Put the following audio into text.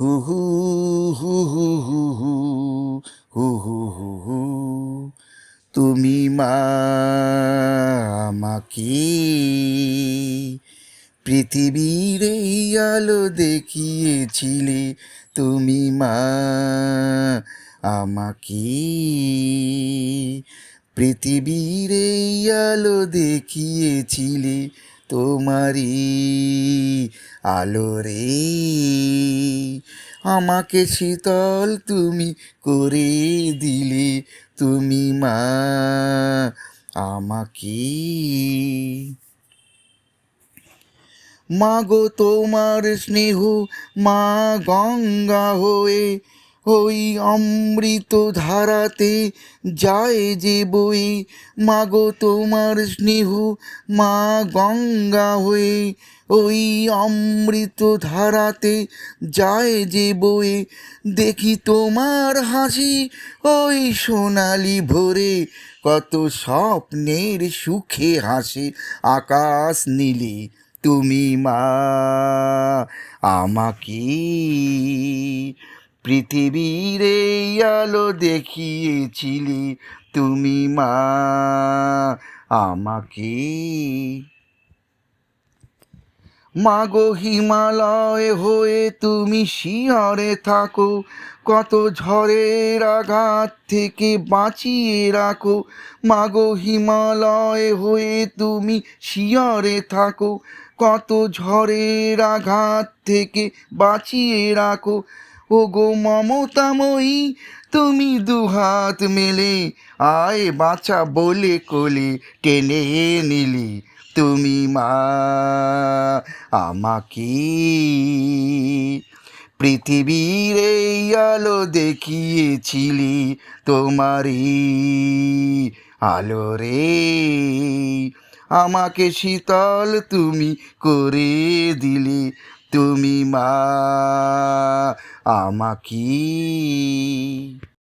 হু হু হু হু হু হু হু হু হু হু। তুমি মা আমাকে পৃথিবীর এই আলো দেখিয়েছিলে। তুমি মা আমাকে পৃথিবীর এই আলো দেখিয়েছিলে। তোমারই আলো রে আমাকে শীতল তুমি করে দিলে। তুমি মা আমাকে। মাগো তোমার স্নেহ মা গঙ্গা হয়ে ওই অমৃত ধারাতে যায় যে বই। মাগো তোমার স্নেহ মা গঙ্গা হয়ে ওই অমৃত ধারাতে যায় যে বই। দেখি তোমার হাসি ওই সোনালি ভোরে, কত স্বপ্নের সুখে হাসে আকাশ নীলে। তুমি মা আমাকে পৃথিবীর এই আলো দেখিয়েছিলে। তুমি মা আমাকে। মাগো হিমালয় হয়ে তুমি শিয়রে থাকো, কত ঝড়ের আঘাত থেকে বাঁচিয়ে রাখো। মাগো হিমালয় হয়ে তুমি শিয়রে থাকো, কত ঝড়ের আঘাত থেকে বাঁচিয়ে রাখো। ও গো মমতাময়ী তুমি দুহাত মেলে আয় বাঁচা বলে কোলে টেনে নিলি। তুমি মা আমাকে পৃথিবীর এই আলো দেখিয়েছিলি। তোমারই আলো রে আমাকে শীতল তুমি করে দিলে। তুমি মা আমাকে।